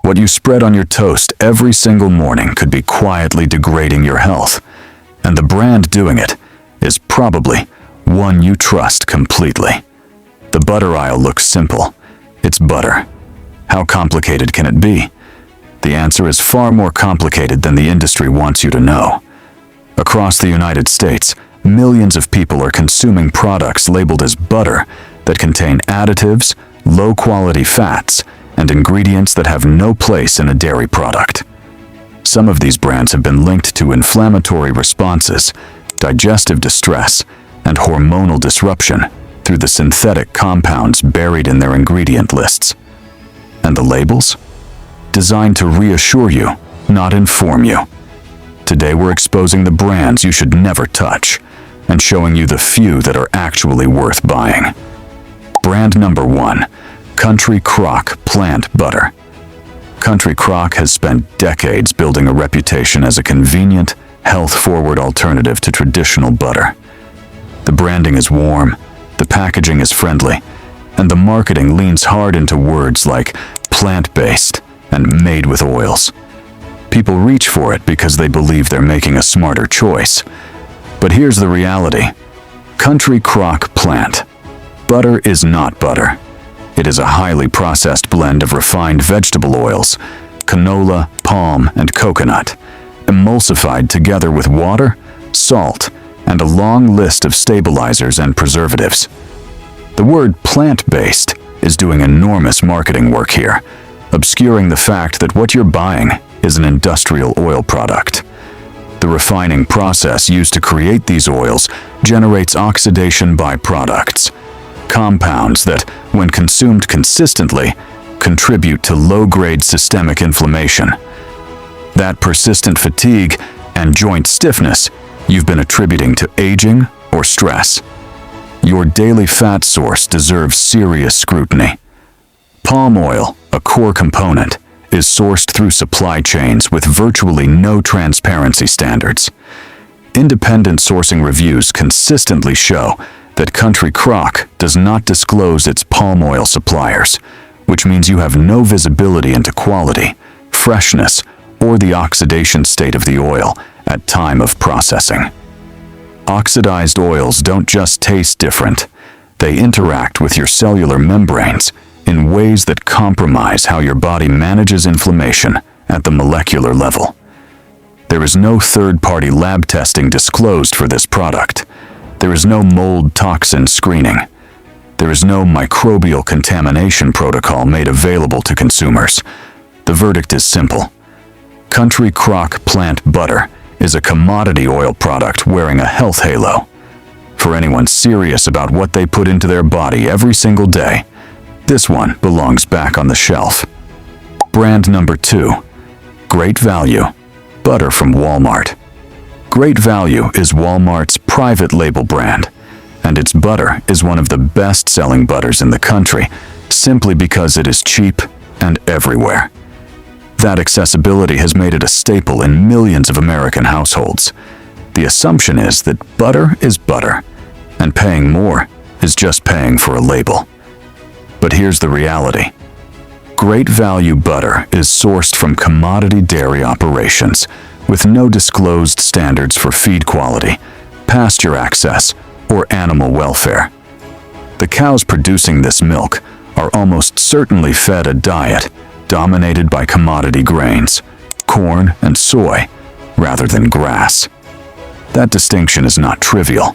What you spread on your toast every single morning could be quietly degrading your health, and the brand doing it is probably one you trust completely. The butter aisle looks simple. It's butter. How complicated can it be? The answer is far more complicated than the industry wants you to know. Across the United States, millions of people are consuming products labeled as butter that contain additives, low-quality fats, and ingredients that have no place in a dairy product. Some of these brands have been linked to inflammatory responses, digestive distress, and hormonal disruption through the synthetic compounds buried in their ingredient lists. And the labels? Designed to reassure you, not inform you. Today we're exposing the brands you should never touch and showing you the few that are actually worth buying. Brand number 1, Country Crock Plant Butter. Country Crock has spent decades building a reputation as a convenient, health-forward alternative to traditional butter. The branding is warm, the packaging is friendly, and the marketing leans hard into words like plant-based and made with oils. People reach for it because they believe they're making a smarter choice. But here's the reality. Country Crock Plant Butter is not butter. It is a highly processed blend of refined vegetable oils, canola, palm, and coconut, emulsified together with water, salt, and a long list of stabilizers and preservatives. The word plant-based is doing enormous marketing work here, obscuring the fact that what you're buying is an industrial oil product. The refining process used to create these oils generates oxidation byproducts, compounds that, when consumed consistently, contribute to low-grade systemic inflammation. That persistent fatigue and joint stiffness you've been attributing to aging or stress. Your daily fat source deserves serious scrutiny. Palm oil, a core component, is sourced through supply chains with virtually no transparency standards. Independent sourcing reviews consistently show that Country Crock does not disclose its palm oil suppliers, which means you have no visibility into quality, freshness, or the oxidation state of the oil at time of processing. Oxidized oils don't just taste different, they interact with your cellular membranes in ways that compromise how your body manages inflammation at the molecular level. There is no third-party lab testing disclosed for this product. There is no mold toxin screening. There is no microbial contamination protocol made available to consumers. The verdict is simple. Country Crock Plant Butter is a commodity oil product wearing a health halo. For anyone serious about what they put into their body every single day, this one belongs back on the shelf. Brand number 2, Great Value Butter from Walmart. Great Value is Walmart's private label brand, and its butter is one of the best-selling butters in the country simply because it is cheap and everywhere. That accessibility has made it a staple in millions of American households. The assumption is that butter is butter, and paying more is just paying for a label. But here's the reality. Great Value butter is sourced from commodity dairy operations with no disclosed standards for feed quality, pasture access, or animal welfare. The cows producing this milk are almost certainly fed a diet dominated by commodity grains, corn and soy, rather than grass. That distinction is not trivial.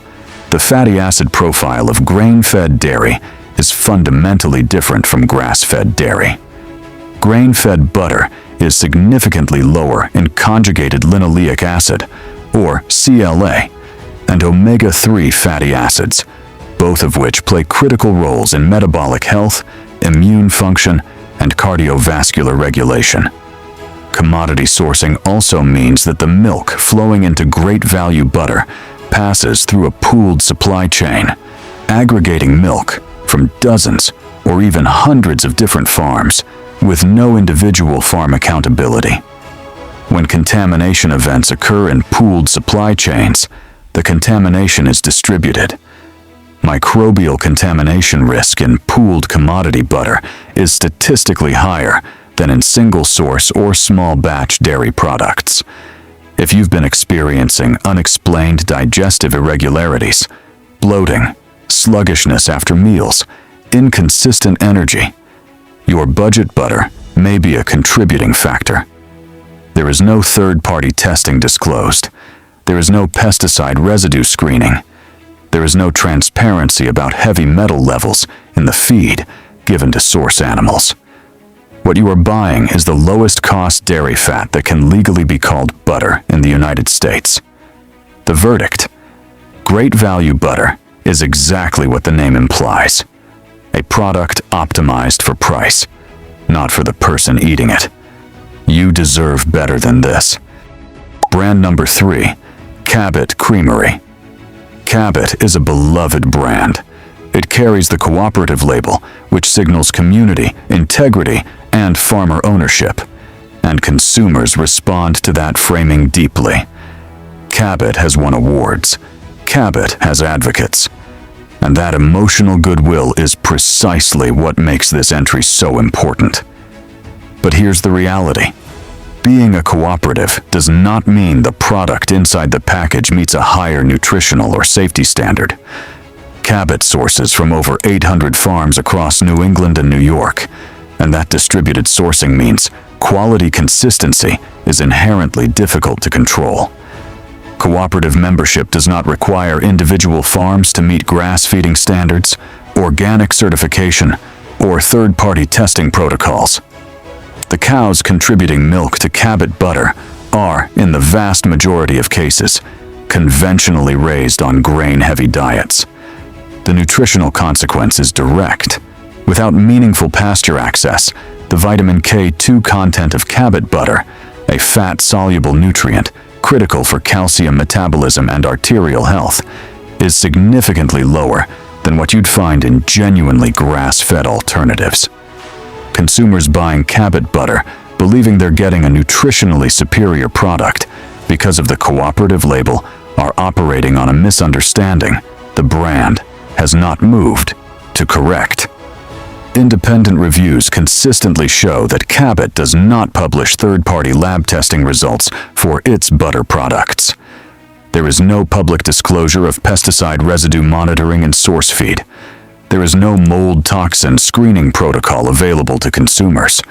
The fatty acid profile of grain-fed dairy is fundamentally different from grass-fed dairy. Grain-fed butter is significantly lower in conjugated linoleic acid, or CLA, and omega-3 fatty acids, both of which play critical roles in metabolic health, immune function, and cardiovascular regulation. Commodity sourcing also means that the milk flowing into Great Value butter passes through a pooled supply chain, aggregating milk from dozens or even hundreds of different farms with no individual farm accountability. When contamination events occur in pooled supply chains, the contamination is distributed. Microbial contamination risk in pooled commodity butter is statistically higher than in single-source or small-batch dairy products. If you've been experiencing unexplained digestive irregularities, bloating, sluggishness after meals, inconsistent energy, your budget butter may be a contributing factor. There is no third-party testing disclosed. There is no pesticide residue screening. There is no transparency about heavy metal levels in the feed given to source animals. What you are buying is the lowest cost dairy fat that can legally be called butter in the United States. The verdict: great value butter is exactly what the name implies. A product optimized for price, not for the person eating it. You deserve better than this. Brand number 3, Cabot Creamery. Cabot is a beloved brand. It carries the cooperative label, which signals community, integrity, and farmer ownership. And consumers respond to that framing deeply. Cabot has won awards. Cabot has advocates. And that emotional goodwill is precisely what makes this entry so important. But here's the reality. Being a cooperative does not mean the product inside the package meets a higher nutritional or safety standard. Cabot sources from over 800 farms across New England and New York, and that distributed sourcing means quality consistency is inherently difficult to control. Cooperative membership does not require individual farms to meet grass feeding standards, organic certification, or third-party testing protocols. The cows contributing milk to Cabot butter are, in the vast majority of cases, conventionally raised on grain-heavy diets. The nutritional consequence is direct. Without meaningful pasture access, the vitamin K2 content of Cabot butter, a fat-soluble nutrient critical for calcium metabolism and arterial health, is significantly lower than what you'd find in genuinely grass-fed alternatives. Consumers buying Cabot butter, believing they're getting a nutritionally superior product because of the cooperative label, are operating on a misunderstanding the brand has not moved to correct. Independent reviews consistently show that Cabot does not publish third-party lab testing results for its butter products. There is no public disclosure of pesticide residue monitoring in source feed. There is no mold toxin screening protocol available to consumers.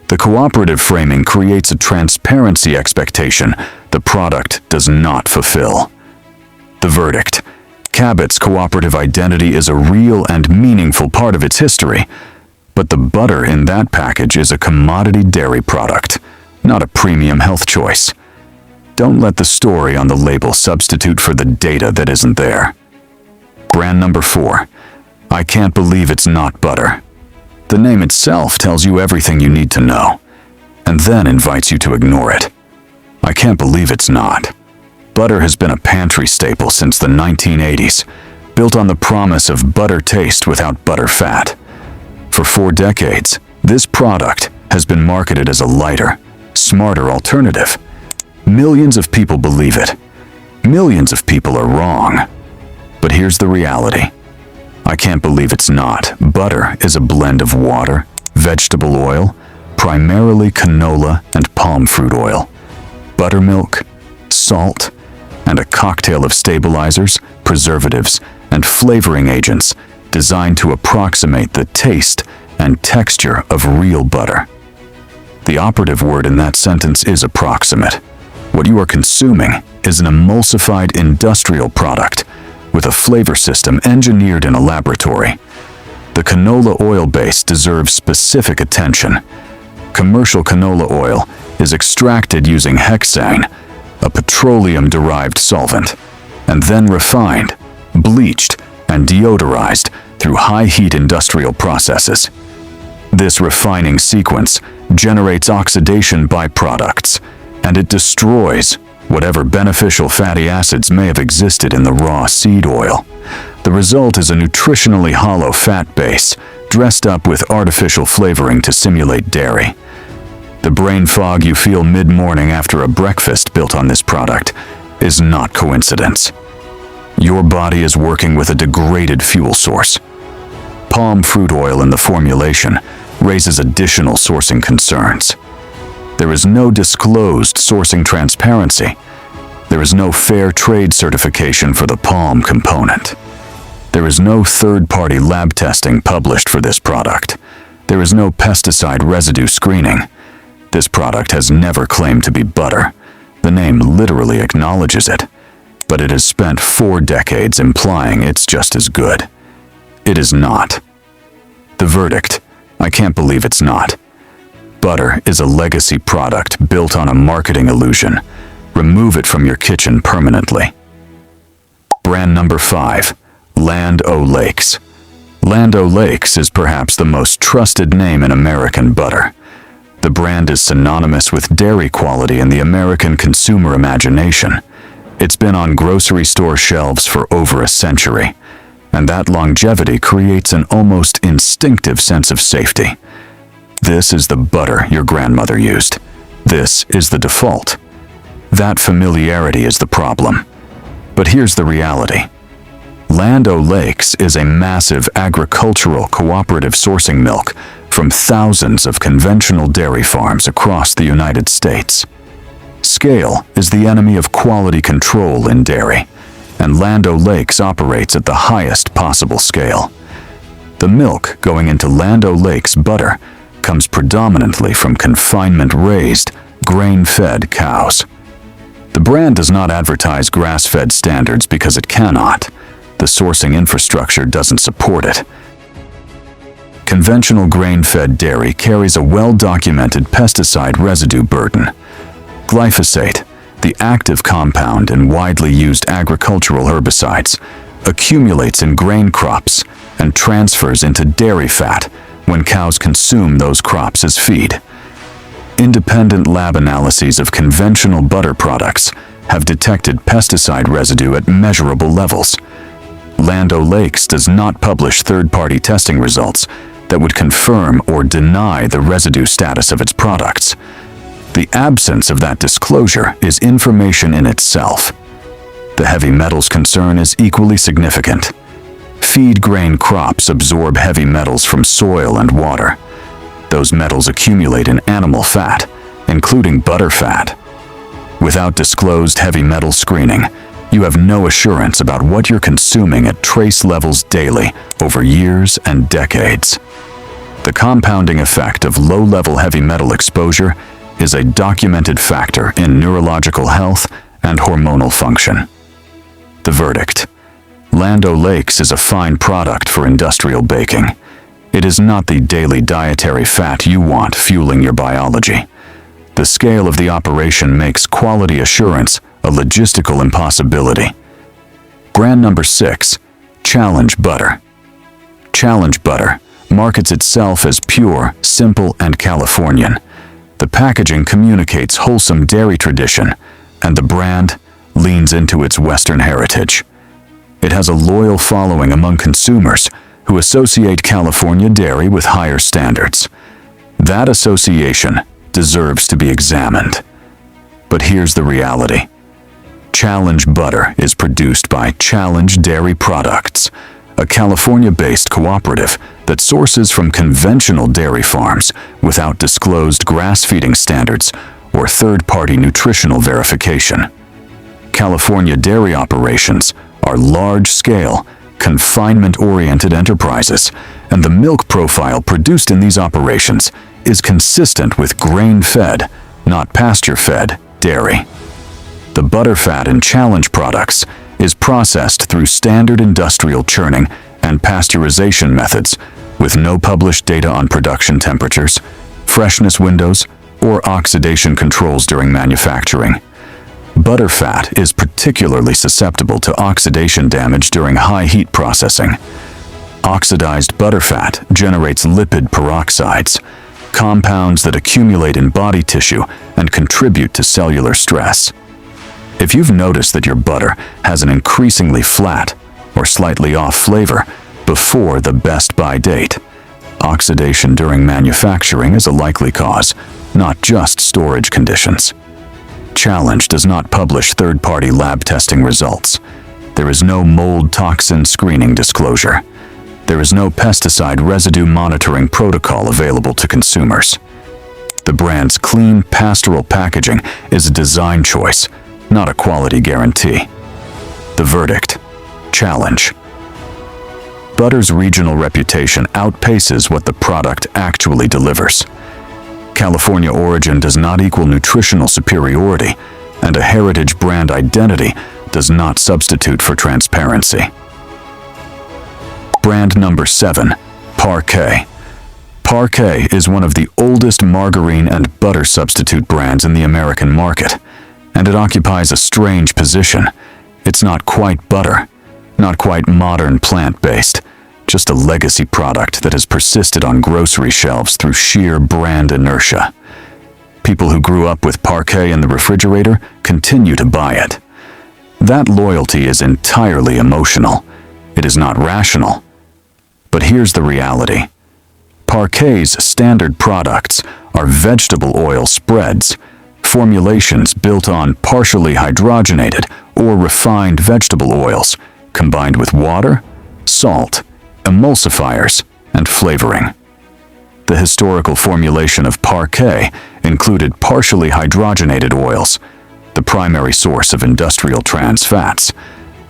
The cooperative framing creates a transparency expectation the product does not fulfill. The verdict: Cabot's cooperative identity is a real and meaningful part of its history, but the butter in that package is a commodity dairy product, not a premium health choice. Don't let the story on the label substitute for the data that isn't there. Brand number 4. I can't believe it's not butter. The name itself tells you everything you need to know, and then invites you to ignore it. I can't believe it's not. Butter has been a pantry staple since the 1980s, built on the promise of butter taste without butter fat. For 4 decades, this product has been marketed as a lighter, smarter alternative. Millions of people believe it. Millions of people are wrong. But here's the reality. I can't believe it's not. Butter is a blend of water, vegetable oil, primarily canola and palm fruit oil, buttermilk, salt, and a cocktail of stabilizers, preservatives, and flavoring agents designed to approximate the taste and texture of real butter. The operative word in that sentence is approximate. What you are consuming is an emulsified industrial product with a flavor system engineered in a laboratory. The canola oil base deserves specific attention. Commercial canola oil is extracted using hexane, a petroleum-derived solvent, and then refined, bleached, and deodorized through high-heat industrial processes. This refining sequence generates oxidation byproducts, and it destroys whatever beneficial fatty acids may have existed in the raw seed oil. The result is a nutritionally hollow fat base, dressed up with artificial flavoring to simulate dairy. The brain fog you feel mid-morning after a breakfast built on this product is not coincidence. Your body is working with a degraded fuel source. Palm fruit oil in the formulation, raises additional sourcing concerns. There is no disclosed sourcing transparency. There is no fair trade certification for the palm component. There is no third-party lab testing published for this product. There is no pesticide residue screening. This product has never claimed to be butter. The name literally acknowledges it, but it has spent 4 decades implying it's just as good. It is not. The verdict: I can't believe it's not. Butter is a legacy product built on a marketing illusion. Remove it from your kitchen permanently. Brand number 5. Land O'Lakes. Land O'Lakes is perhaps the most trusted name in American butter. The brand is synonymous with dairy quality in the American consumer imagination. It's been on grocery store shelves for over a century, and that longevity creates an almost instinctive sense of safety. This is the butter your grandmother used. This is the default. That familiarity is the problem. But here's the reality. Land O'Lakes is a massive agricultural cooperative sourcing milk from thousands of conventional dairy farms across the United States. Scale is the enemy of quality control in dairy, and Land O'Lakes operates at the highest possible scale. The milk going into Land O'Lakes butter comes predominantly from confinement-raised, grain-fed cows. The brand does not advertise grass-fed standards because it cannot. The sourcing infrastructure doesn't support it. Conventional grain-fed dairy carries a well-documented pesticide residue burden. Glyphosate, the active compound in widely used agricultural herbicides, accumulates in grain crops and transfers into dairy fat when cows consume those crops as feed. Independent lab analyses of conventional butter products have detected pesticide residue at measurable levels. Land O'Lakes does not publish third-party testing results that would confirm or deny the residue status of its products. The absence of that disclosure is information in itself. The heavy metals concern is equally significant. Feed grain crops absorb heavy metals from soil and water. Those metals accumulate in animal fat, including butter fat. Without disclosed heavy metal screening, you have no assurance about what you're consuming at trace levels daily over years and decades. The compounding effect of low-level heavy metal exposure is a documented factor in neurological health and hormonal function. The verdict: Land O'Lakes is a fine product for industrial baking. It is not the daily dietary fat you want fueling your biology. The scale of the operation makes quality assurance a logistical impossibility. Brand number 6. Challenge Butter. Challenge Butter markets itself as pure, simple, and Californian. The packaging communicates wholesome dairy tradition, and the brand leans into its Western heritage. It has a loyal following among consumers who associate California dairy with higher standards. That association deserves to be examined. But here's the reality. Challenge Butter is produced by Challenge Dairy Products, a California-based cooperative that sources from conventional dairy farms without disclosed grass-feeding standards or third-party nutritional verification. California dairy operations are large-scale, confinement-oriented enterprises, and the milk profile produced in these operations is consistent with grain-fed, not pasture-fed, dairy. The butter fat in Challenge products is processed through standard industrial churning and pasteurization methods with no published data on production temperatures, freshness windows, or oxidation controls during manufacturing. Butter fat is particularly susceptible to oxidation damage during high heat processing. Oxidized butter fat generates lipid peroxides, compounds that accumulate in body tissue and contribute to cellular stress. If you've noticed that your butter has an increasingly flat or slightly off flavor before the best by date, oxidation during manufacturing is a likely cause, not just storage conditions. Challenge does not publish third-party lab testing results. There is no mold toxin screening disclosure. There is no pesticide residue monitoring protocol available to consumers. The brand's clean, pastoral packaging is a design choice, not a quality guarantee. The verdict: challenge. Butter's regional reputation outpaces what the product actually delivers. California origin does not equal nutritional superiority, and a heritage brand identity does not substitute for transparency. Brand number 7, Parquet. Parquet is one of the oldest margarine and butter substitute brands in the American market, and it occupies a strange position. It's not quite butter, not quite modern plant-based, just a legacy product that has persisted on grocery shelves through sheer brand inertia. People who grew up with Parquet in the refrigerator continue to buy it. That loyalty is entirely emotional. It is not rational. But here's the reality. Parquet's standard products are vegetable oil spreads, formulations built on partially hydrogenated or refined vegetable oils, combined with water, salt, emulsifiers, and flavoring. The historical formulation of Parquet included partially hydrogenated oils, the primary source of industrial trans fats,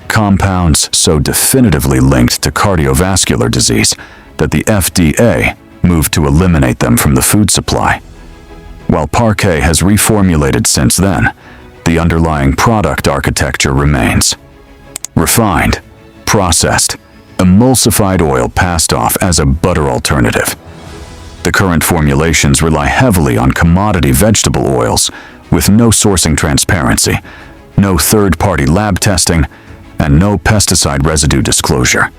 compounds so definitively linked to cardiovascular disease that the FDA moved to eliminate them from the food supply. While Parquet has reformulated since then, the underlying product architecture remains. Refined, processed, emulsified oil passed off as a butter alternative. The current formulations rely heavily on commodity vegetable oils with no sourcing transparency, no third-party lab testing, and no pesticide residue disclosure.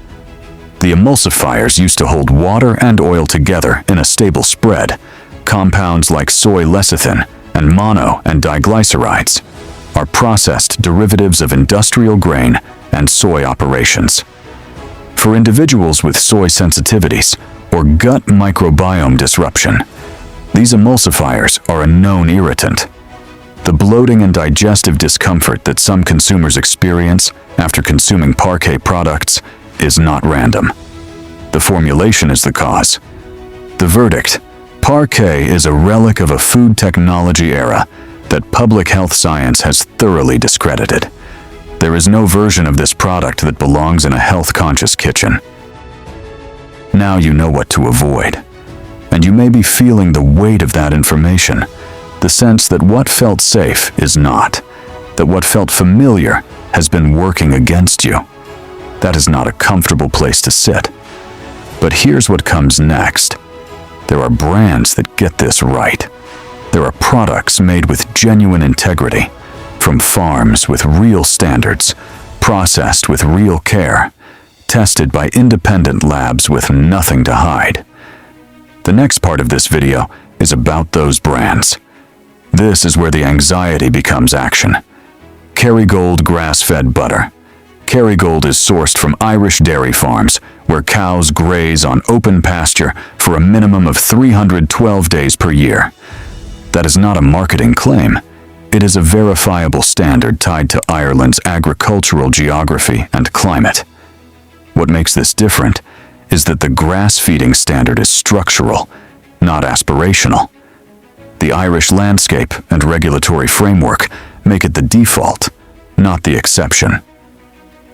The emulsifiers used to hold water and oil together in a stable spread. Compounds like soy lecithin and mono and diglycerides are processed derivatives of industrial grain and soy operations. For individuals with soy sensitivities or gut microbiome disruption, these emulsifiers are a known irritant. The bloating and digestive discomfort that some consumers experience after consuming Parquet products is not random. The formulation is the cause. The verdict: Parquet is a relic of a food technology era that public health science has thoroughly discredited. There is no version of this product that belongs in a health-conscious kitchen. Now you know what to avoid. And you may be feeling the weight of that information, the sense that what felt safe is not, that what felt familiar has been working against you. That is not a comfortable place to sit. But here's what comes next. There are brands that get this right. There are products made with genuine integrity, from farms with real standards, processed with real care, tested by independent labs with nothing to hide. The next part of this video is about those brands. This is where the anxiety becomes action. Kerrygold grass-fed butter. Kerrygold is sourced from Irish dairy farms, where cows graze on open pasture for a minimum of 312 days per year. That is not a marketing claim. It is a verifiable standard tied to Ireland's agricultural geography and climate. What makes this different is that the grass-feeding standard is structural, not aspirational. The Irish landscape and regulatory framework make it the default, not the exception.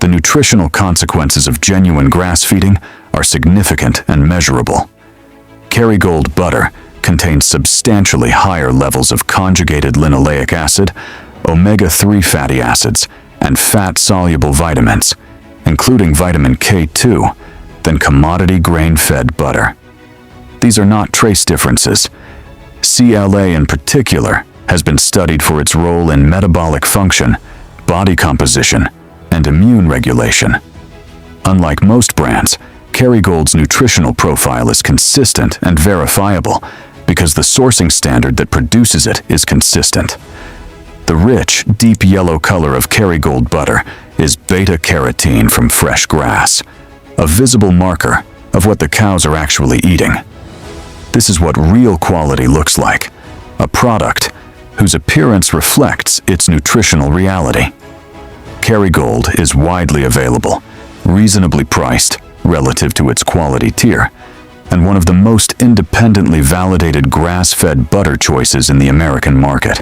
The nutritional consequences of genuine grass feeding are significant and measurable. Kerrygold butter contains substantially higher levels of conjugated linoleic acid, omega-3 fatty acids, and fat-soluble vitamins, including vitamin K2, than commodity grain-fed butter. These are not trace differences. CLA in particular has been studied for its role in metabolic function, body composition, and immune regulation. Unlike most brands, Kerrygold's nutritional profile is consistent and verifiable because the sourcing standard that produces it is consistent. The rich, deep yellow color of Kerrygold butter is beta-carotene from fresh grass, a visible marker of what the cows are actually eating. This is what real quality looks like, a product whose appearance reflects its nutritional reality. Kerrygold is widely available, reasonably priced, relative to its quality tier, and one of the most independently validated grass-fed butter choices in the American market.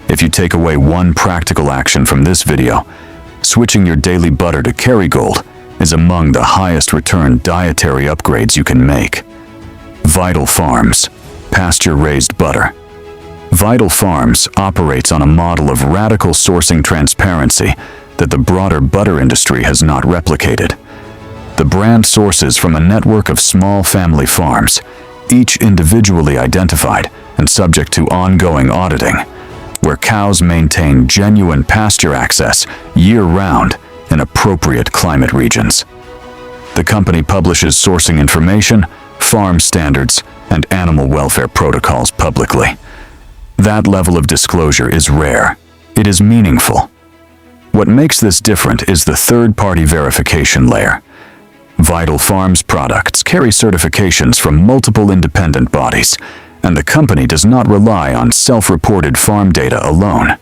If you take away one practical action from this video, switching your daily butter to Kerrygold is among the highest return dietary upgrades you can make. Vital Farms, pasture-raised butter. Vital Farms operates on a model of radical sourcing transparency that the broader butter industry has not replicated. The brand sources from a network of small family farms, each individually identified and subject to ongoing auditing, where cows maintain genuine pasture access year-round in appropriate climate regions. The company publishes sourcing information, farm standards, and animal welfare protocols publicly. That level of disclosure is rare. It is meaningful. What makes this different is the third-party verification layer. Vital Farms products carry certifications from multiple independent bodies, and the company does not rely on self-reported farm data alone.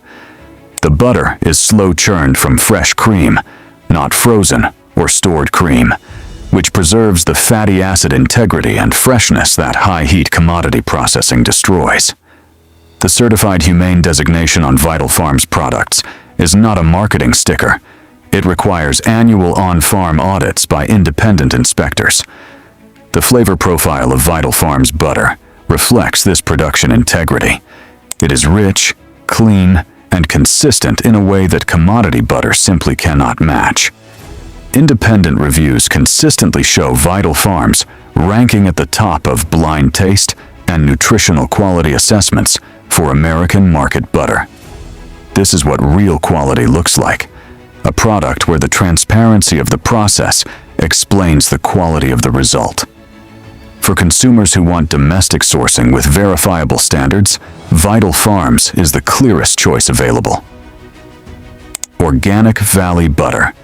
The butter is slow-churned from fresh cream, not frozen or stored cream, which preserves the fatty acid integrity and freshness that high-heat commodity processing destroys. The Certified Humane designation on Vital Farms products is not a marketing sticker. It requires annual on-farm audits by independent inspectors. The flavor profile of Vital Farms butter reflects this production integrity. It is rich, clean, and consistent in a way that commodity butter simply cannot match. Independent reviews consistently show Vital Farms ranking at the top of blind taste and nutritional quality assessments for American market butter. This is what real quality looks like. A product where the transparency of the process explains the quality of the result. For consumers who want domestic sourcing with verifiable standards, Vital Farms is the clearest choice available. Organic Valley Butter.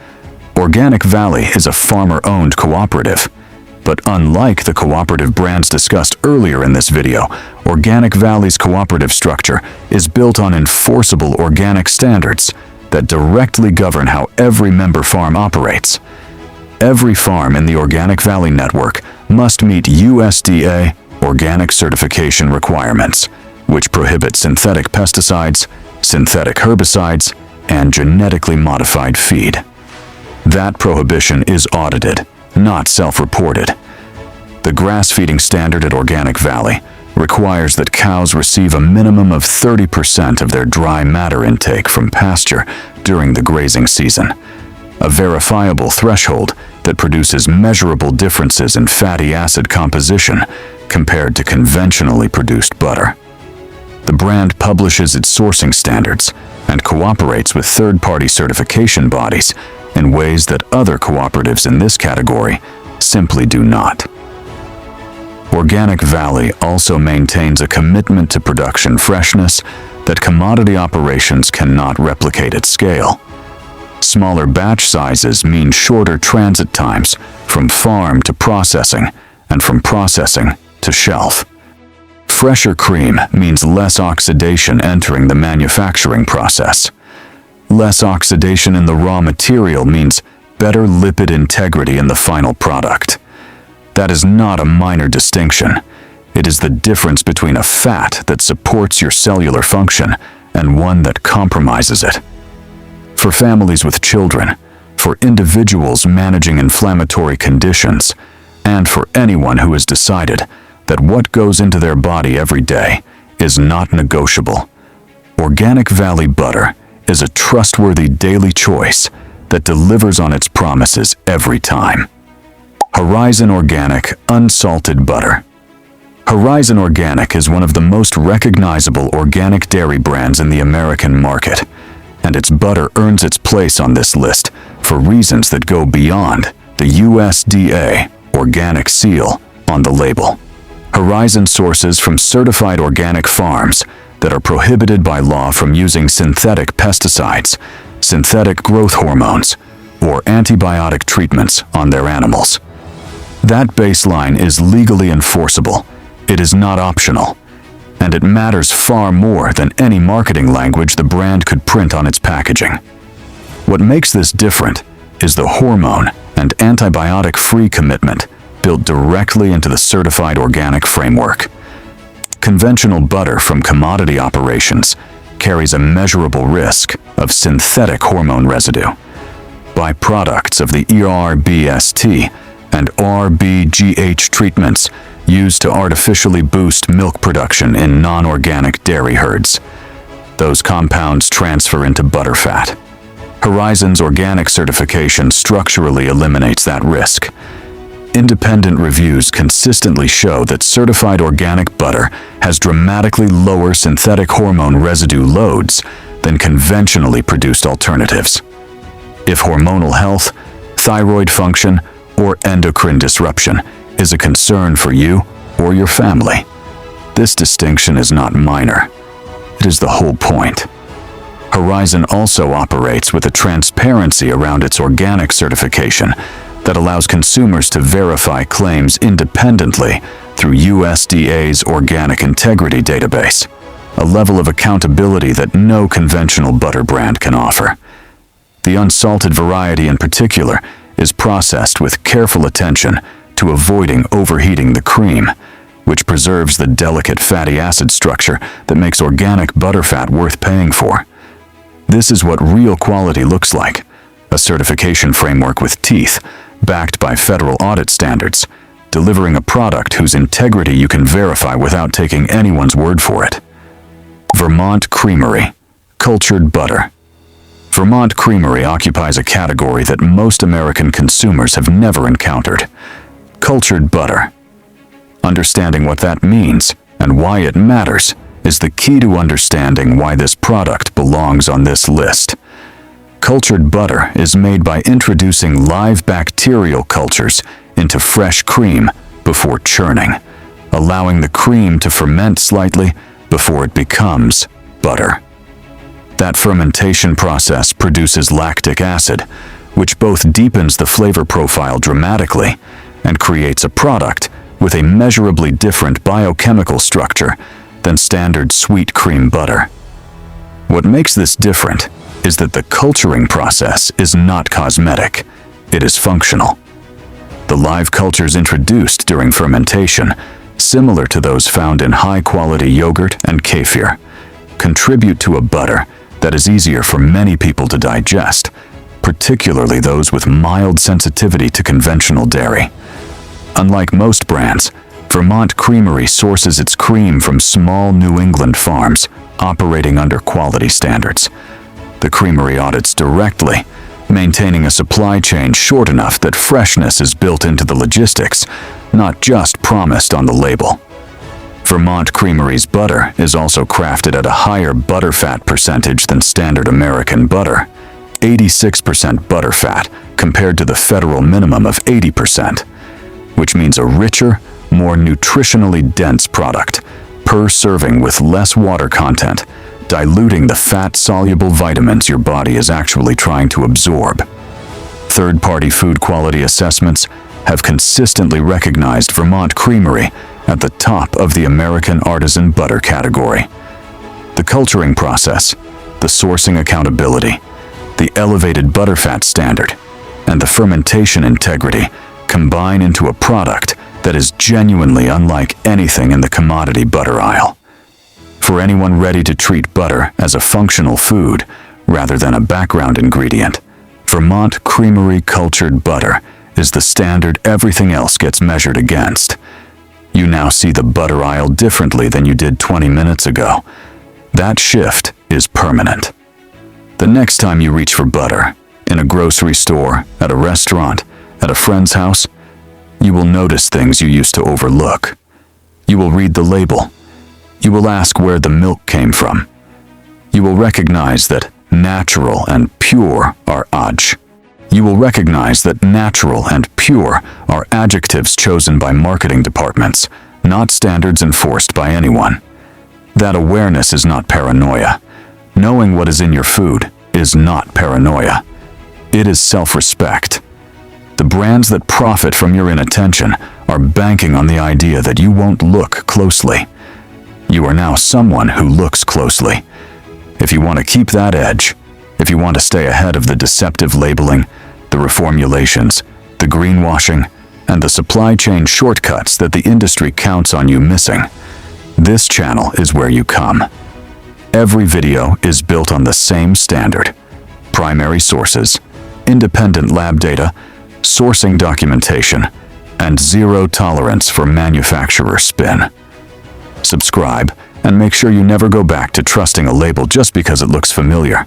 Organic Valley is a farmer-owned cooperative. But unlike the cooperative brands discussed earlier in this video, Organic Valley's cooperative structure is built on enforceable organic standards that directly govern how every member farm operates. Every farm in the Organic Valley network must meet USDA organic certification requirements, which prohibit synthetic pesticides, synthetic herbicides, and genetically modified feed. That prohibition is audited, not self-reported. The grass feeding standard at Organic Valley requires that cows receive a minimum of 30% of their dry matter intake from pasture during the grazing season, a verifiable threshold that produces measurable differences in fatty acid composition compared to conventionally produced butter. The brand publishes its sourcing standards and cooperates with third-party certification bodies in ways that other cooperatives in this category simply do not. Organic Valley also maintains a commitment to production freshness that commodity operations cannot replicate at scale. Smaller batch sizes mean shorter transit times from farm to processing and from processing to shelf. Fresher cream means less oxidation entering the manufacturing process. Less oxidation in the raw material means better lipid integrity in the final product. That is not a minor distinction. It is the difference between a fat that supports your cellular function and one that compromises it. For families with children, for individuals managing inflammatory conditions, and for anyone who has decided that what goes into their body every day is not negotiable, Organic Valley Butter is a trustworthy daily choice that delivers on its promises every time. Horizon Organic Unsalted Butter. Horizon Organic is one of the most recognizable organic dairy brands in the American market, and its butter earns its place on this list for reasons that go beyond the USDA organic seal on the label. Horizon sources from certified organic farms that are prohibited by law from using synthetic pesticides, synthetic growth hormones, or antibiotic treatments on their animals. That baseline is legally enforceable. It is not optional, and it matters far more than any marketing language the brand could print on its packaging. What makes this different is the hormone and antibiotic-free commitment built directly into the certified organic framework. Conventional butter from commodity operations carries a measurable risk of synthetic hormone residue. Byproducts of the ERBST and RBGH treatments used to artificially boost milk production in non-organic dairy herds. Those compounds transfer into butterfat. Horizon's organic certification structurally eliminates that risk. Independent reviews consistently show that certified organic butter has dramatically lower synthetic hormone residue loads than conventionally produced alternatives. If hormonal health, thyroid function, or endocrine disruption is a concern for you or your family, this distinction is not minor. It is the whole point. Horizon also operates with a transparency around its organic certification that allows consumers to verify claims independently through USDA's Organic Integrity Database, a level of accountability that no conventional butter brand can offer. The unsalted variety in particular is processed with careful attention to avoiding overheating the cream, which preserves the delicate fatty acid structure that makes organic butterfat worth paying for. This is what real quality looks like, a certification framework with teeth, backed by federal audit standards, delivering a product whose integrity you can verify without taking anyone's word for it. Vermont Creamery, cultured butter. Vermont Creamery occupies a category that most American consumers have never encountered: cultured butter. Understanding what that means and why it matters is the key to understanding why this product belongs on this list. Cultured butter is made by introducing live bacterial cultures into fresh cream before churning, allowing the cream to ferment slightly before it becomes butter. That fermentation process produces lactic acid, which both deepens the flavor profile dramatically and creates a product with a measurably different biochemical structure than standard sweet cream butter. What makes this different is that the culturing process is not cosmetic, it is functional. The live cultures introduced during fermentation, similar to those found in high-quality yogurt and kefir, contribute to a butter that is easier for many people to digest, particularly those with mild sensitivity to conventional dairy. Unlike most brands, Vermont Creamery sources its cream from small New England farms operating under quality standards. The creamery audits directly, maintaining a supply chain short enough that freshness is built into the logistics, not just promised on the label. Vermont Creamery's butter is also crafted at a higher butterfat percentage than standard American butter, 86% butterfat compared to the federal minimum of 80%, which means a richer, more nutritionally dense product, per serving with less water content, diluting the fat-soluble vitamins your body is actually trying to absorb. Third-party food quality assessments have consistently recognized Vermont Creamery at the top of the American artisan butter category. The culturing process, the sourcing accountability, the elevated butterfat standard, and the fermentation integrity combine into a product that is genuinely unlike anything in the commodity butter aisle. For anyone ready to treat butter as a functional food rather than a background ingredient, Vermont Creamery cultured butter is the standard everything else gets measured against. You now see the butter aisle differently than you did 20 minutes ago. That shift is permanent. The next time you reach for butter, in a grocery store, at a restaurant, at a friend's house, you will notice things you used to overlook. You will read the label. You will ask where the milk came from. You will recognize that natural and pure are adj. You will recognize that natural and pure are adjectives chosen by marketing departments, not standards enforced by anyone. That awareness is not paranoia. Knowing what is in your food is not paranoia. It is self-respect. The brands that profit from your inattention are banking on the idea that you won't look closely. You are now someone who looks closely. If you want to keep that edge, if you want to stay ahead of the deceptive labeling, the reformulations, the greenwashing, and the supply chain shortcuts that the industry counts on you missing, this channel is where you come. Every video is built on the same standard: primary sources, independent lab data, sourcing documentation, and zero tolerance for manufacturer spin. Subscribe and make sure you never go back to trusting a label just because it looks familiar.